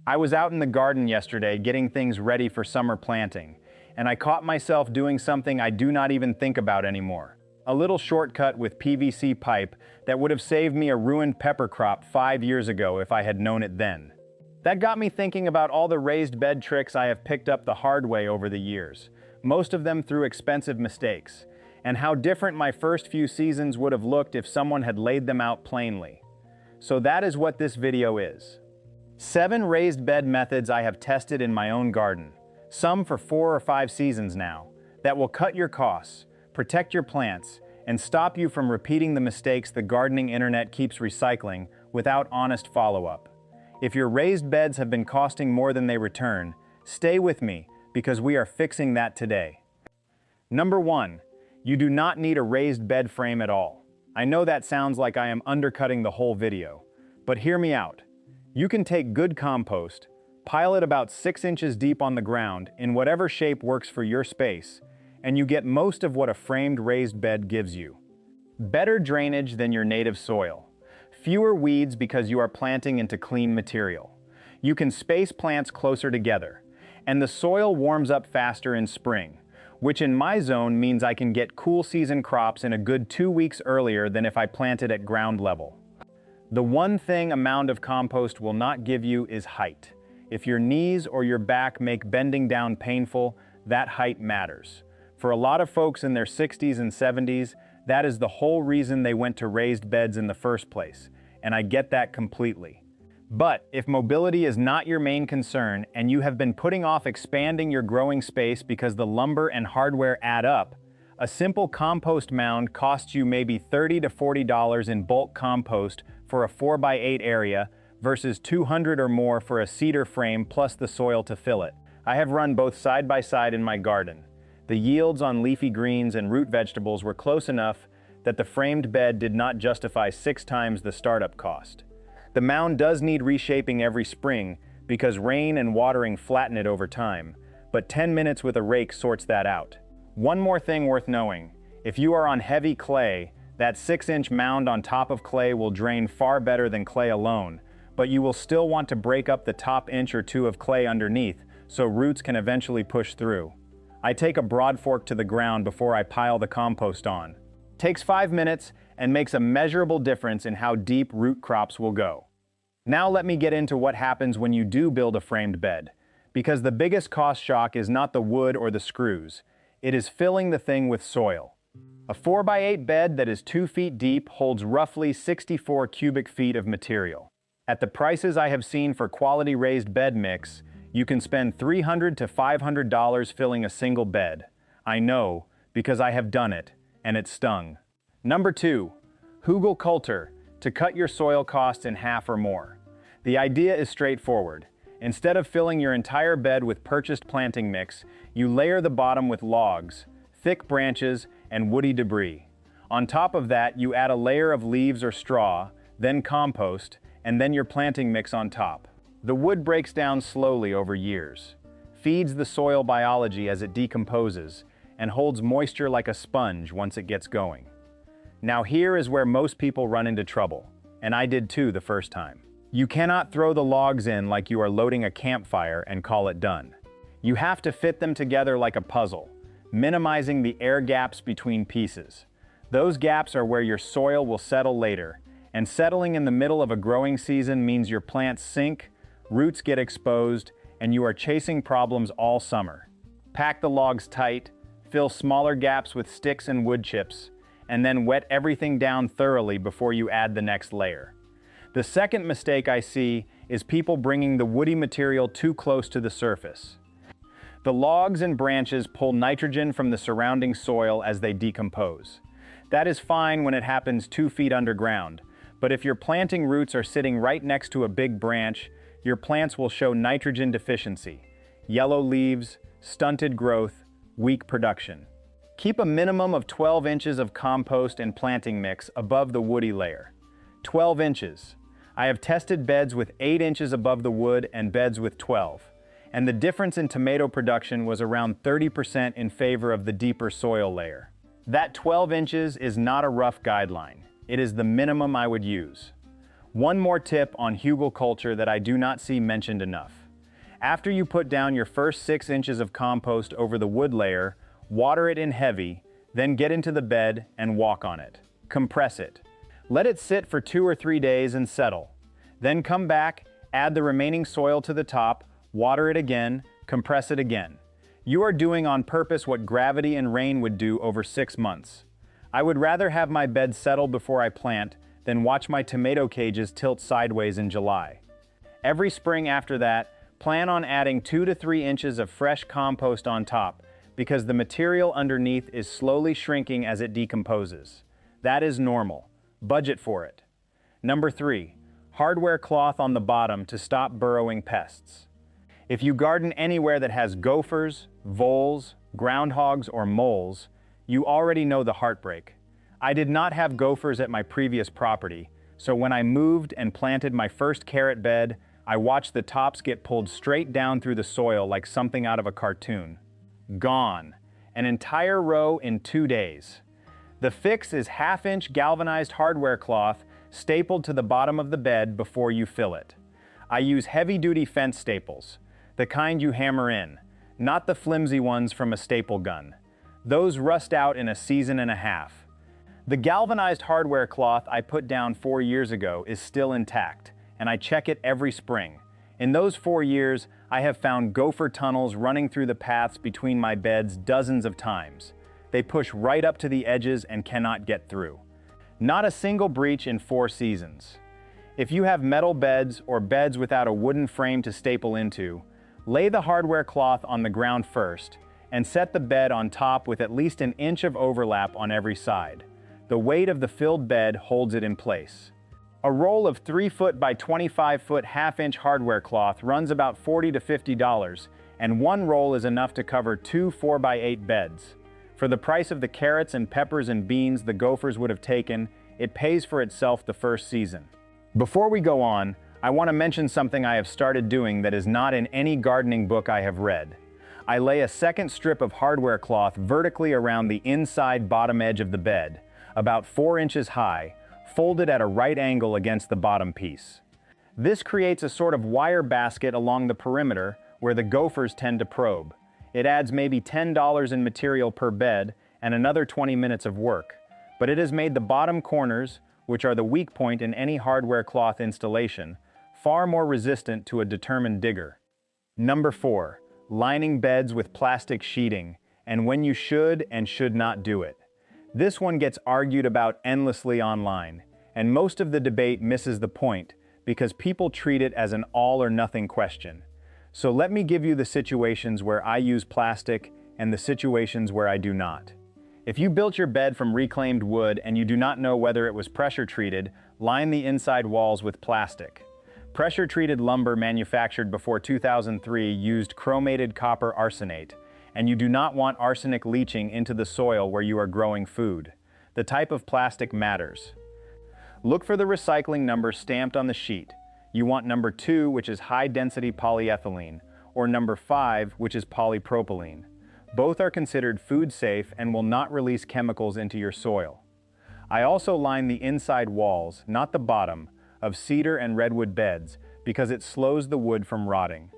I was out in the garden yesterday getting things ready for summer planting, and I caught myself doing something I do not even think about anymore. A little shortcut with PVC pipe that would have saved me a ruined pepper crop 5 years ago if I had known it then. That got me thinking about all the raised bed tricks I have picked up the hard way over the years, most of them through expensive mistakes, and how different my first few seasons would have looked if someone had laid them out plainly. So that is what this video is. 7 raised bed methods I have tested in my own garden, some for 4 or 5 seasons now, that will cut your costs, protect your plants, and stop you from repeating the mistakes the gardening internet keeps recycling without honest follow-up. If your raised beds have been costing more than they return, stay with me because we are fixing that today. Number 1, you do not need a raised bed frame at all. I know that sounds like I am undercutting the whole video, but hear me out. You can take good compost, pile it about 6 inches deep on the ground in whatever shape works for your space, and you get most of what a framed raised bed gives you. Better drainage than your native soil. Fewer weeds because you are planting into clean material. You can space plants closer together, and the soil warms up faster in spring, which in my zone means I can get cool season crops in a good 2 weeks earlier than if I planted at ground level. The one thing a mound of compost will not give you is height. If your knees or your back make bending down painful, that height matters. For a lot of folks in their 60s and 70s, that is the whole reason they went to raised beds in the first place, and I get that completely. But if mobility is not your main concern and you have been putting off expanding your growing space because the lumber and hardware add up, a simple compost mound costs you maybe $30 to $40 in bulk compost for a 4x8 area versus $200 or more for a cedar frame plus the soil to fill it. I have run both side by side in my garden. The yields on leafy greens and root vegetables were close enough that the framed bed did not justify 6 times the startup cost. The mound does need reshaping every spring because rain and watering flatten it over time, but 10 minutes with a rake sorts that out. One more thing worth knowing, if you are on heavy clay, that 6-inch mound on top of clay will drain far better than clay alone, but you will still want to break up the top inch or 2 of clay underneath so roots can eventually push through. I take a broad fork to the ground before I pile the compost on. Takes 5 minutes and makes a measurable difference in how deep root crops will go. Now let me get into what happens when you do build a framed bed, because the biggest cost shock is not the wood or the screws, it is filling the thing with soil. A 4x8 bed that is 2 feet deep holds roughly 64 cubic feet of material. At the prices I have seen for quality raised bed mix, you can spend $300 to $500 filling a single bed. I know, because I have done it, and it stung. Number 2, Hügelkultur, to cut your soil costs in half or more. The idea is straightforward. Instead of filling your entire bed with purchased planting mix, you layer the bottom with logs, thick branches, and woody debris. On top of that, you add a layer of leaves or straw, then compost, and then your planting mix on top. The wood breaks down slowly over years, feeds the soil biology as it decomposes, and holds moisture like a sponge once it gets going. Now here is where most people run into trouble, and I did too the first time. You cannot throw the logs in like you are loading a campfire and call it done. You have to fit them together like a puzzle, minimizing the air gaps between pieces. Those gaps are where your soil will settle later, and settling in the middle of a growing season means your plants sink, roots get exposed, and you are chasing problems all summer. Pack the logs tight, fill smaller gaps with sticks and wood chips, and then wet everything down thoroughly before you add the next layer. The second mistake I see is people bringing the woody material too close to the surface. The logs and branches pull nitrogen from the surrounding soil as they decompose. That is fine when it happens 2 feet underground, but if your planting roots are sitting right next to a big branch, your plants will show nitrogen deficiency, yellow leaves, stunted growth, weak production. Keep a minimum of 12 inches of compost and planting mix above the woody layer. 12 inches. I have tested beds with 8 inches above the wood and beds with 12, and the difference in tomato production was around 30% in favor of the deeper soil layer. That 12 inches is not a rough guideline. It is the minimum I would use. One more tip on Hügelkultur that I do not see mentioned enough. After you put down your first 6 inches of compost over the wood layer, water it in heavy, then get into the bed and walk on it. Compress it. Let it sit for 2 or 3 days and settle. Then come back, add the remaining soil to the top, water it again, compress it again. You are doing on purpose what gravity and rain would do over 6 months. I would rather have my bed settle before I plant than watch my tomato cages tilt sideways in July. Every spring after that, plan on adding 2 to 3 inches of fresh compost on top because the material underneath is slowly shrinking as it decomposes. That is normal. Budget for it. Number 3, hardware cloth on the bottom to stop burrowing pests. If you garden anywhere that has gophers, voles, groundhogs, or moles, you already know the heartbreak. I did not have gophers at my previous property, so when I moved and planted my first carrot bed, I watched the tops get pulled straight down through the soil like something out of a cartoon. Gone. An entire row in 2 days. The fix is 1/2-inch galvanized hardware cloth stapled to the bottom of the bed before you fill it. I use heavy-duty fence staples, the kind you hammer in, not the flimsy ones from a staple gun. Those rust out in a season and a half. The galvanized hardware cloth I put down 4 years ago is still intact, and I check it every spring. In those 4 years, I have found gopher tunnels running through the paths between my beds dozens of times. They push right up to the edges and cannot get through. Not a single breach in 4 seasons. If you have metal beds or beds without a wooden frame to staple into, lay the hardware cloth on the ground first and set the bed on top with at least 1 inch of overlap on every side. The weight of the filled bed holds it in place. A roll of 3 foot by 25 foot 1/2-inch hardware cloth runs about $40 to $50, and 1 roll is enough to cover 2 4x8 beds. For the price of the carrots and peppers and beans the gophers would have taken, it pays for itself the first season. Before we go on, I want to mention something I have started doing that is not in any gardening book I have read. I lay a second strip of hardware cloth vertically around the inside bottom edge of the bed, about 4 inches high, folded at a right angle against the bottom piece. This creates a sort of wire basket along the perimeter where the gophers tend to probe. It adds maybe $10 in material per bed and another 20 minutes of work, but it has made the bottom corners, which are the weak point in any hardware cloth installation, far more resistant to a determined digger. Number 4, lining beds with plastic sheeting, and when you should and should not do it. This one gets argued about endlessly online, and most of the debate misses the point because people treat it as an all or nothing question. So let me give you the situations where I use plastic and the situations where I do not. If you built your bed from reclaimed wood and you do not know whether it was pressure treated, line the inside walls with plastic. Pressure treated lumber manufactured before 2003 used chromated copper arsenate, and you do not want arsenic leaching into the soil where you are growing food. The type of plastic matters. Look for the recycling number stamped on the sheet. You want number 2, which is high-density polyethylene, or number 5, which is polypropylene. Both are considered food safe and will not release chemicals into your soil. I also line the inside walls, not the bottom, of cedar and redwood beds because it slows the wood from rotting.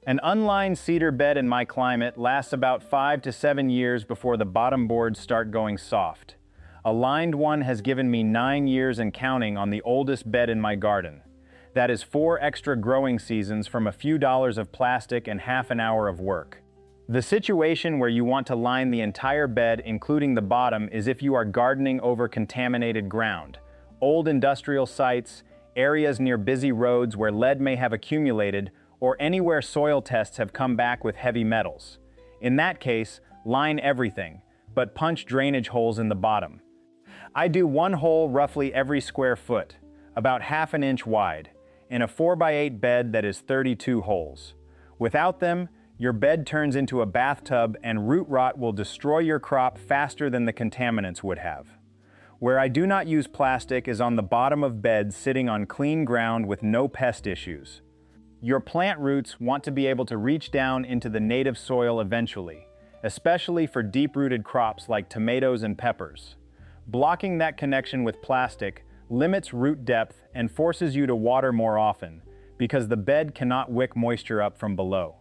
An unlined cedar bed in my climate lasts about 5 to 7 years before the bottom boards start going soft. A lined one has given me 9 years and counting on the oldest bed in my garden. That is 4 extra growing seasons from a few dollars of plastic and half an hour of work. The situation where you want to line the entire bed, including the bottom, is if you are gardening over contaminated ground, old industrial sites, areas near busy roads where lead may have accumulated, or anywhere soil tests have come back with heavy metals. In that case, line everything, but punch drainage holes in the bottom. I do 1 hole roughly every square foot, about 1/2 inch wide, in a 4x8 bed that is 32 holes. Without them, your bed turns into a bathtub and root rot will destroy your crop faster than the contaminants would have. Where I do not use plastic is on the bottom of beds sitting on clean ground with no pest issues. Your plant roots want to be able to reach down into the native soil eventually, especially for deep-rooted crops like tomatoes and peppers. Blocking that connection with plastic limits root depth, and forces you to water more often, because the bed cannot wick moisture up from below.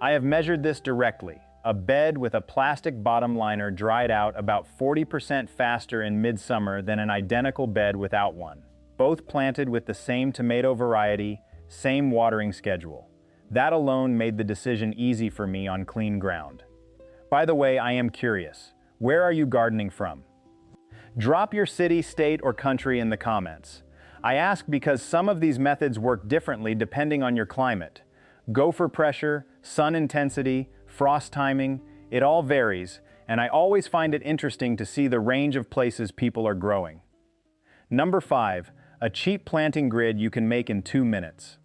I have measured this directly. A bed with a plastic bottom liner dried out about 40% faster in midsummer than an identical bed without one. Both planted with the same tomato variety, same watering schedule. That alone made the decision easy for me on clean ground. By the way, I am curious. Where are you gardening from? Drop your city, state, or country in the comments. I ask because some of these methods work differently depending on your climate. Gopher pressure, sun intensity, frost timing, it all varies, and I always find it interesting to see the range of places people are growing. Number 5, a cheap planting grid you can make in 2 minutes.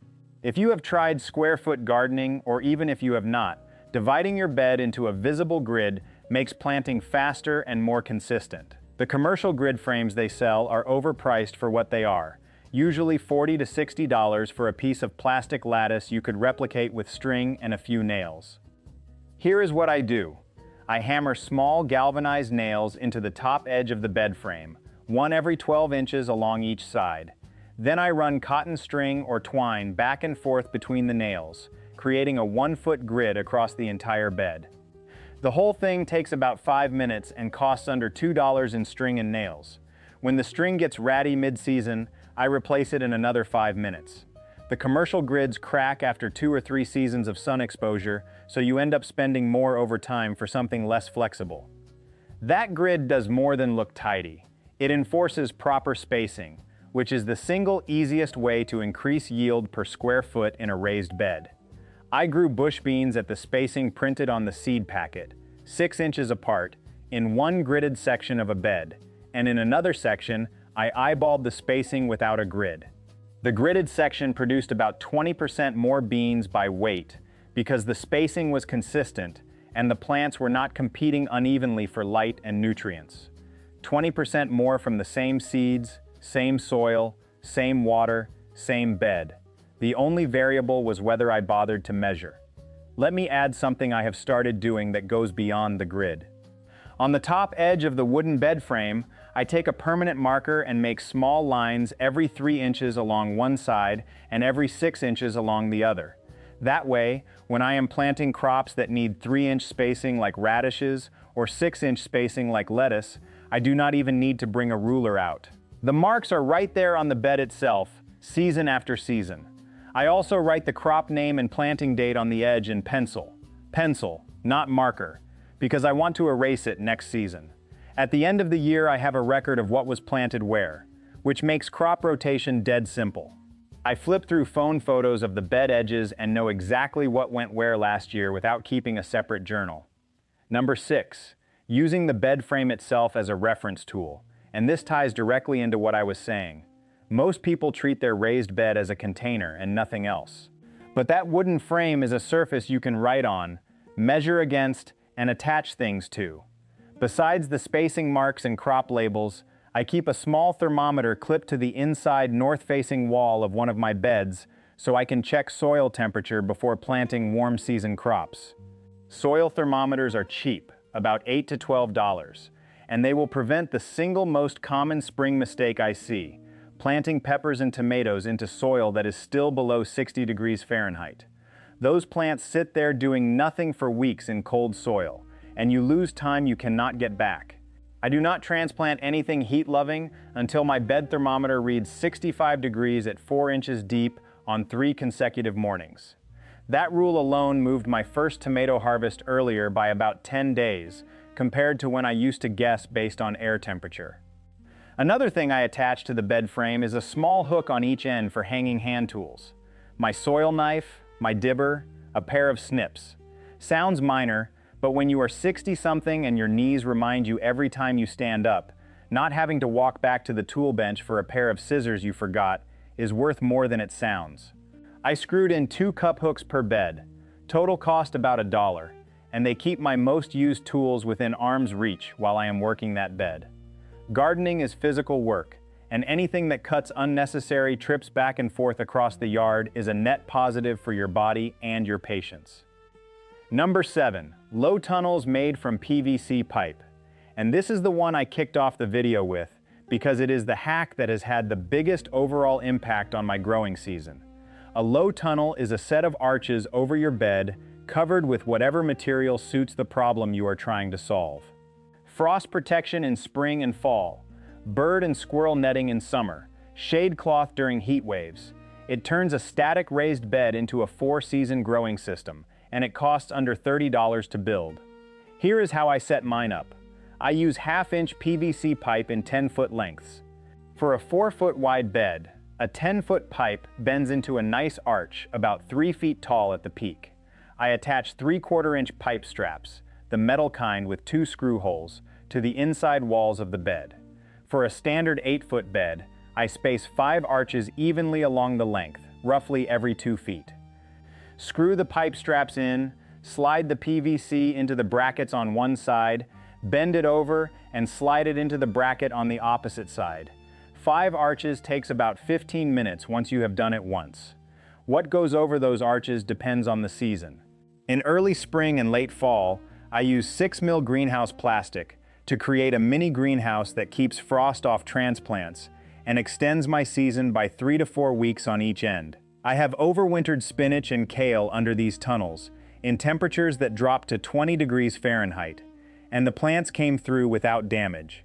If you have tried square foot gardening, or even if you have not, dividing your bed into a visible grid makes planting faster and more consistent. The commercial grid frames they sell are overpriced for what they are, usually $40 to $60 for a piece of plastic lattice you could replicate with string and a few nails. Here is what I do. I hammer small galvanized nails into the top edge of the bed frame, one every 12 inches along each side. Then I run cotton string or twine back and forth between the nails, creating a 1-foot grid across the entire bed. The whole thing takes about 5 minutes and costs under $2 in string and nails. When the string gets ratty mid-season, I replace it in another 5 minutes. The commercial grids crack after 2 or 3 seasons of sun exposure, so you end up spending more over time for something less flexible. That grid does more than look tidy. It enforces proper spacing, which is the single easiest way to increase yield per square foot in a raised bed. I grew bush beans at the spacing printed on the seed packet, 6 inches apart, in one gridded section of a bed, and in another section, I eyeballed the spacing without a grid. The gridded section produced about 20% more beans by weight because the spacing was consistent and the plants were not competing unevenly for light and nutrients. 20% more from the same seeds, same soil, same water, same bed. The only variable was whether I bothered to measure. Let me add something I have started doing that goes beyond the grid. On the top edge of the wooden bed frame, I take a permanent marker and make small lines every 3 inches along one side and every 6 inches along the other. That way, when I am planting crops that need 3-inch spacing like radishes or 6-inch spacing like lettuce, I do not even need to bring a ruler out. The marks are right there on the bed itself, season after season. I also write the crop name and planting date on the edge in pencil. Pencil, not marker, because I want to erase it next season. At the end of the year, I have a record of what was planted where, which makes crop rotation dead simple. I flip through phone photos of the bed edges and know exactly what went where last year without keeping a separate journal. Number 6, using the bed frame itself as a reference tool, and this ties directly into what I was saying. Most people treat their raised bed as a container and nothing else. But that wooden frame is a surface you can write on, measure against, and attach things to. Besides the spacing marks and crop labels, I keep a small thermometer clipped to the inside north-facing wall of one of my beds so I can check soil temperature before planting warm season crops. Soil thermometers are cheap, about $8 to $12, and they will prevent the single most common spring mistake I see, planting peppers and tomatoes into soil that is still below 60 degrees Fahrenheit. Those plants sit there doing nothing for weeks in cold soil, and you lose time you cannot get back. I do not transplant anything heat-loving until my bed thermometer reads 65 degrees at 4 inches deep on 3 consecutive mornings. That rule alone moved my first tomato harvest earlier by about 10 days, compared to when I used to guess based on air temperature. Another thing I attach to the bed frame is a small hook on each end for hanging hand tools. My soil knife, my dibber, a pair of snips. Sounds minor, but when you are 60-something and your knees remind you every time you stand up, not having to walk back to the tool bench for a pair of scissors you forgot is worth more than it sounds. I screwed in 2 cup hooks per bed. Total cost about $1, and they keep my most used tools within arm's reach while I am working that bed. Gardening is physical work, and anything that cuts unnecessary trips back and forth across the yard is a net positive for your body and your patience. Number 7, low tunnels made from PVC pipe. And this is the one I kicked off the video with, because it is the hack that has had the biggest overall impact on my growing season. A low tunnel is a set of arches over your bed, covered with whatever material suits the problem you are trying to solve. Frost protection in spring and fall, bird and squirrel netting in summer, shade cloth during heat waves. It turns a static raised bed into a 4-season growing system, and it costs under $30 to build. Here is how I set mine up. I use 1/2-inch PVC pipe in 10-foot lengths. For a 4-foot wide bed, a 10-foot pipe bends into a nice arch about 3 feet tall at the peak. I attach 3/4-inch pipe straps, the metal kind with 2 screw holes, to the inside walls of the bed. For a standard 8-foot bed, I space 5 arches evenly along the length, roughly every 2 feet. Screw the pipe straps in, slide the PVC into the brackets on one side, bend it over, and slide it into the bracket on the opposite side. 5 arches takes about 15 minutes once you have done it once. What goes over those arches depends on the season. In early spring and late fall, I use 6mm greenhouse plastic to create a mini greenhouse that keeps frost off transplants and extends my season by 3 to 4 weeks on each end. I have overwintered spinach and kale under these tunnels in temperatures that drop to 20 degrees Fahrenheit, and the plants came through without damage.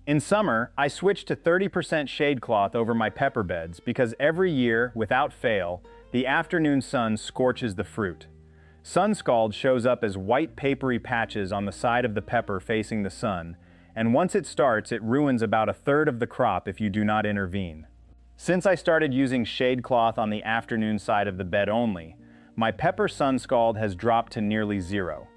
In summer, I switched to 30% shade cloth over my pepper beds because every year, without fail, the afternoon sun scorches the fruit. Sun scald shows up as white papery patches on the side of the pepper facing the sun, and once it starts, it ruins about 1/3 of the crop if you do not intervene. Since I started using shade cloth on the afternoon side of the bed only, my pepper sun scald has dropped to nearly 0.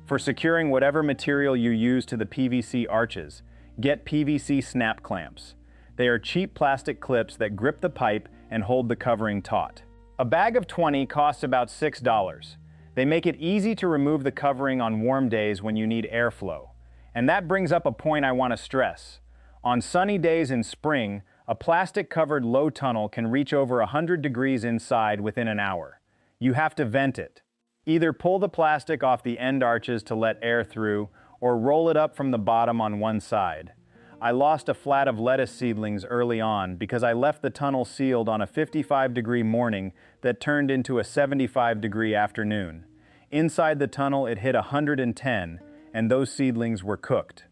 For securing whatever material you use to the PVC arches, get PVC snap clamps. They are cheap plastic clips that grip the pipe and hold the covering taut. A bag of 20 costs about $6. They make it easy to remove the covering on warm days when you need airflow. And that brings up a point I want to stress. On sunny days in spring, a plastic-covered low tunnel can reach over 100 degrees inside within an hour. You have to vent it. Either pull the plastic off the end arches to let air through, or roll it up from the bottom on one side. I lost a flat of lettuce seedlings early on because I left the tunnel sealed on a 55-degree morning that turned into a 75-degree afternoon. Inside the tunnel it hit 110, and those seedlings were cooked.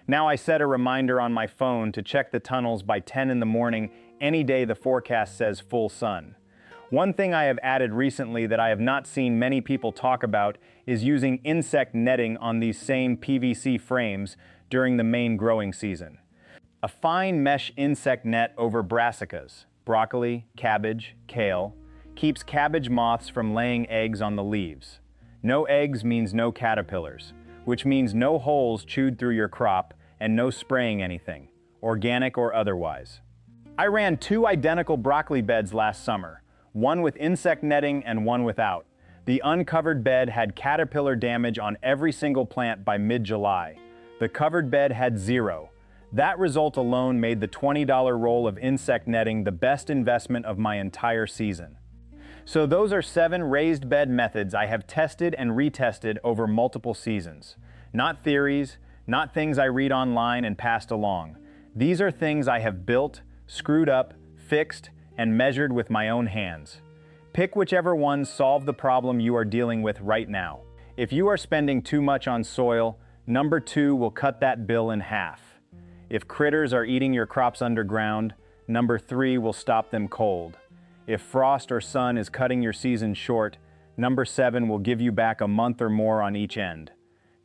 Now I set a reminder on my phone to check the tunnels by 10 in the morning any day the forecast says full sun. One thing I have added recently that I have not seen many people talk about is using insect netting on these same PVC frames during the main growing season. A fine mesh insect net over brassicas, broccoli, cabbage, kale, keeps cabbage moths from laying eggs on the leaves. No eggs means no caterpillars, which means no holes chewed through your crop and no spraying anything, organic or otherwise. I ran 2 identical broccoli beds last summer, one with insect netting and one without. The uncovered bed had caterpillar damage on every single plant by mid-July. The covered bed had 0. That result alone made the $20 roll of insect netting the best investment of my entire season. So those are 7 raised bed methods I have tested and retested over multiple seasons. Not theories, not things I read online and passed along. These are things I have built, screwed up, fixed, and measured with my own hands. Pick whichever ones solve the problem you are dealing with right now. If you are spending too much on soil, number 2 will cut that bill in half. If critters are eating your crops underground, number 3 will stop them cold. If frost or sun is cutting your season short, number 7 will give you back a month or more on each end.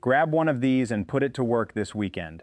Grab one of these and put it to work this weekend.